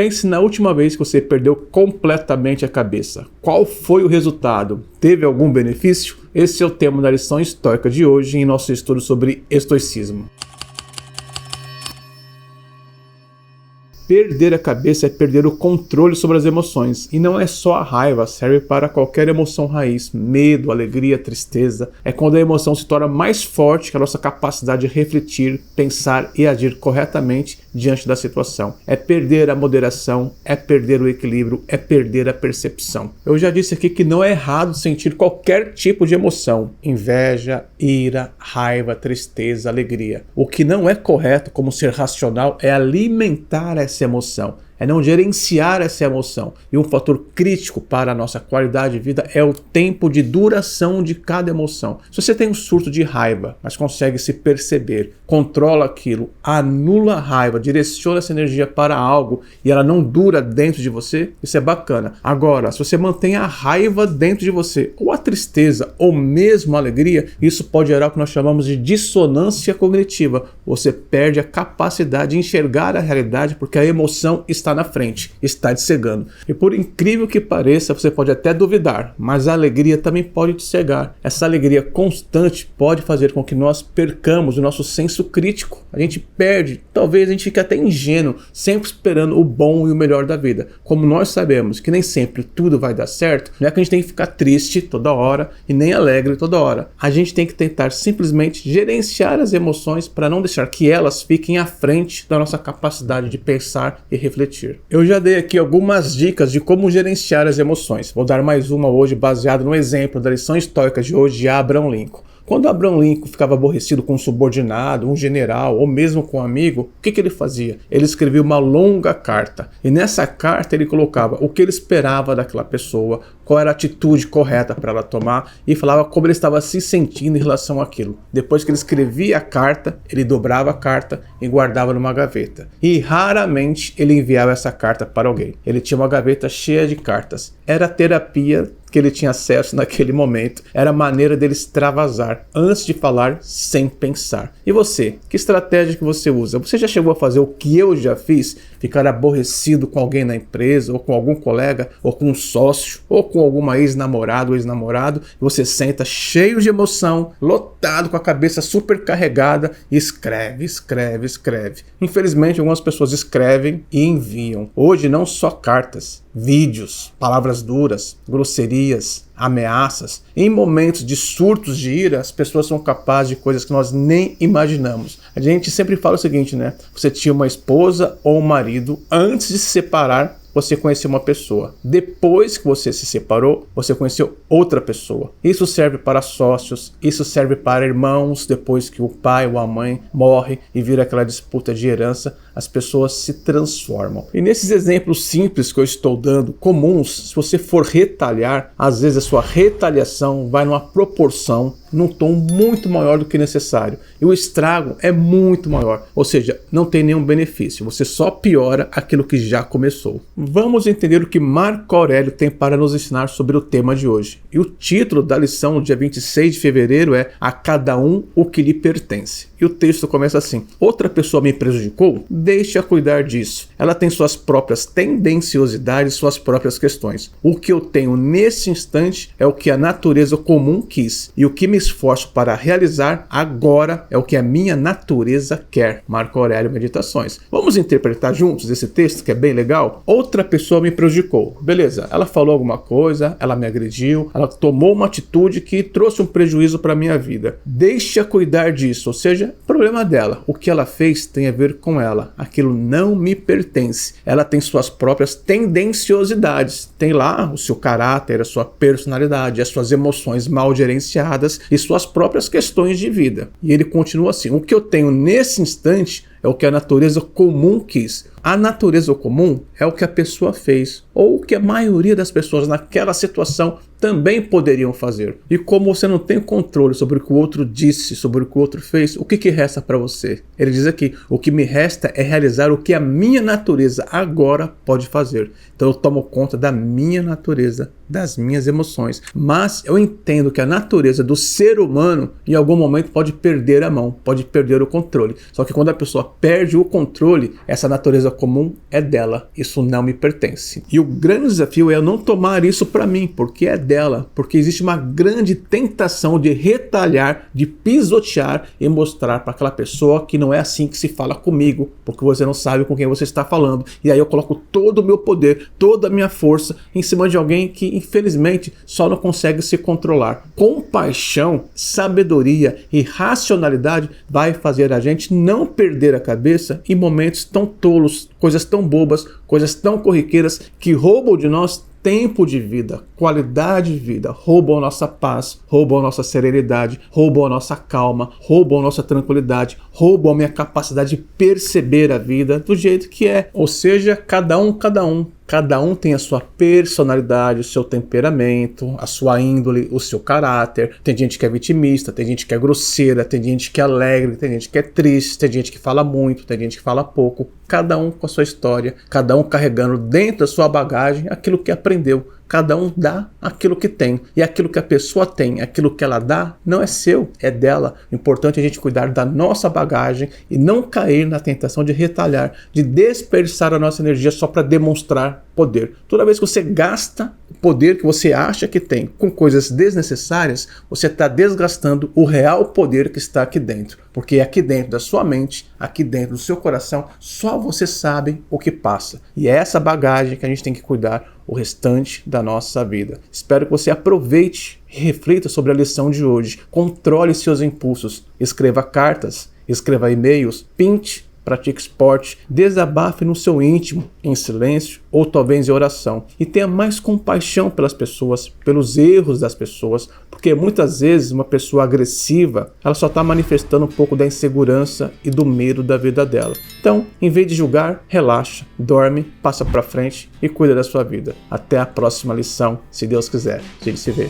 Pense na última vez que você perdeu completamente a cabeça. Qual foi o resultado? Teve algum benefício? Esse é o tema da lição estoica de hoje em nosso estudo sobre estoicismo. Perder a cabeça é perder o controle sobre as emoções. E não é só a raiva, serve para qualquer emoção raiz. Medo, alegria, tristeza. É quando a emoção se torna mais forte que a nossa capacidade de refletir, pensar e agir corretamente diante da situação. É perder a moderação, é perder o equilíbrio, é perder a percepção. Eu já disse aqui que não é errado sentir qualquer tipo de emoção. Inveja, ira, raiva, tristeza, alegria. O que não é correto como ser racional é alimentar essa emoção, é não gerenciar essa emoção. E um fator crítico para a nossa qualidade de vida é o tempo de duração de cada emoção. Se você tem um surto de raiva, mas consegue se perceber, controla aquilo, anula a raiva, direciona essa energia para algo e ela não dura dentro de você, isso é bacana. Agora, se você mantém a raiva dentro de você, ou a tristeza, ou mesmo a alegria, isso pode gerar o que nós chamamos de dissonância cognitiva. Você perde a capacidade de enxergar a realidade porque a emoção está na frente, está te cegando. E por incrível que pareça, você pode até duvidar, mas a alegria também pode te cegar. Essa alegria constante pode fazer com que nós percamos o nosso senso crítico. A gente perde, talvez a gente fique até ingênuo, sempre esperando o bom e o melhor da vida. Como nós sabemos que nem sempre tudo vai dar certo, não é que a gente tem que ficar triste toda hora e nem alegre toda hora. A gente tem que tentar simplesmente gerenciar as emoções para não deixar que elas fiquem à frente da nossa capacidade de pensar e refletir. Eu já dei aqui algumas dicas de como gerenciar as emoções. Vou dar mais uma hoje baseado no exemplo da lição estoica de hoje de Abraham Lincoln. Quando Abraham Lincoln ficava aborrecido com um subordinado, um general ou mesmo com um amigo, o que ele fazia? Ele escrevia uma longa carta e nessa carta ele colocava o que ele esperava daquela pessoa, qual era a atitude correta para ela tomar e falava como ele estava se sentindo em relação àquilo. Depois que ele escrevia a carta, ele dobrava a carta e guardava numa gaveta. E raramente ele enviava essa carta para alguém. Ele tinha uma gaveta cheia de cartas. Era a terapia que ele tinha acesso naquele momento, era a maneira dele extravasar antes de falar sem pensar. E você? Que estratégia que você usa? Você já chegou a fazer o que eu já fiz? Ficar aborrecido com alguém na empresa, ou com algum colega, ou com um sócio, ou com alguma ex-namorada ou ex-namorado, e você senta cheio de emoção, lotado, com a cabeça super carregada, e escreve. Infelizmente, algumas pessoas escrevem e enviam. Hoje, não só cartas, vídeos, palavras duras, grosserias, ameaças. Em momentos de surtos de ira, as pessoas são capazes de coisas que nós nem imaginamos. A gente sempre fala o seguinte, né? Você tinha uma esposa ou um marido, antes de se separar, você conheceu uma pessoa. Depois que você se separou, você conheceu outra pessoa. Isso serve para sócios, isso serve para irmãos. Depois que o pai ou a mãe morre e vira aquela disputa de herança, as pessoas se transformam. E nesses exemplos simples que eu estou dando, comuns, se você for retalhar, às vezes a sua retaliação vai numa proporção, num tom muito maior do que necessário. E o estrago é muito maior. Ou seja, não tem nenhum benefício. Você só piora aquilo que já começou. Vamos entender o que Marco Aurélio tem para nos ensinar sobre o tema de hoje. E o título da lição do dia 26 de fevereiro é A cada um o que lhe pertence. E o texto começa assim: outra pessoa me prejudicou? Deixe-a cuidar disso. Ela tem suas próprias tendenciosidades, suas próprias questões. O que eu tenho nesse instante é o que a natureza comum quis. E o que me esforço para realizar agora é o que a minha natureza quer. Marco Aurélio, Meditações. Vamos interpretar juntos esse texto que é bem legal? Outra pessoa me prejudicou. Beleza, ela falou alguma coisa, ela me agrediu, ela tomou uma atitude que trouxe um prejuízo para a minha vida. Deixe-a cuidar disso, ou seja, problema dela. O que ela fez tem a ver com ela. Aquilo não me pertence. Ela tem suas próprias tendenciosidades. Tem lá o seu caráter, a sua personalidade, as suas emoções mal gerenciadas e suas próprias questões de vida. E ele continua assim: o que eu tenho nesse instante é o que a natureza comum quis. A natureza comum é o que a pessoa fez, ou o que a maioria das pessoas naquela situação também poderiam fazer. E como você não tem controle sobre o que o outro disse, sobre o que o outro fez, o que resta para você? Ele diz aqui: o que me resta é realizar o que a minha natureza agora pode fazer. Então eu tomo conta da minha natureza, das minhas emoções. Mas eu entendo que a natureza do ser humano em algum momento pode perder a mão, pode perder o controle. Só que quando a pessoa perde o controle, essa natureza coisa comum é dela, isso não me pertence. E o grande desafio é eu não tomar isso para mim, porque é dela, porque existe uma grande tentação de retalhar, de pisotear e mostrar para aquela pessoa que não é assim que se fala comigo, porque você não sabe com quem você está falando. E aí eu coloco todo o meu poder, toda a minha força em cima de alguém que infelizmente só não consegue se controlar. Compaixão, sabedoria e racionalidade vai fazer a gente não perder a cabeça em momentos tão tolos, coisas tão bobas, coisas tão corriqueiras que roubam de nós tempo de vida, qualidade de vida, roubam a nossa paz, roubam a nossa serenidade, roubam a nossa calma, roubam a nossa tranquilidade, roubam a minha capacidade de perceber a vida do jeito que é. Ou seja, cada um tem a sua personalidade, o seu temperamento, a sua índole, o seu caráter. Tem gente que é vitimista, tem gente que é grosseira, tem gente que é alegre, tem gente que é triste, tem gente que fala muito, tem gente que fala pouco. Cada um com a sua história, cada um carregando dentro da sua bagagem aquilo que aprendeu. Cada um dá aquilo que tem. E aquilo que a pessoa tem, aquilo que ela dá, não é seu, é dela. O importante é a gente cuidar da nossa bagagem e não cair na tentação de retalhar, de desperdiçar a nossa energia só para demonstrar poder. Toda vez que você gasta o poder que você acha que tem com coisas desnecessárias, você está desgastando o real poder que está aqui dentro. Porque aqui dentro da sua mente, aqui dentro do seu coração, só você sabe o que passa. E é essa bagagem que a gente tem que cuidar o restante da nossa vida. Espero que você aproveite e reflita sobre a lição de hoje. Controle seus impulsos, escreva cartas, escreva e-mails, pinte, pratique esporte, desabafe no seu íntimo, em silêncio ou talvez em oração. E tenha mais compaixão pelas pessoas, pelos erros das pessoas, porque muitas vezes uma pessoa agressiva, ela só está manifestando um pouco da insegurança e do medo da vida dela. Então, em vez de julgar, relaxa, dorme, passa para frente e cuida da sua vida. Até a próxima lição, se Deus quiser. A gente se vê.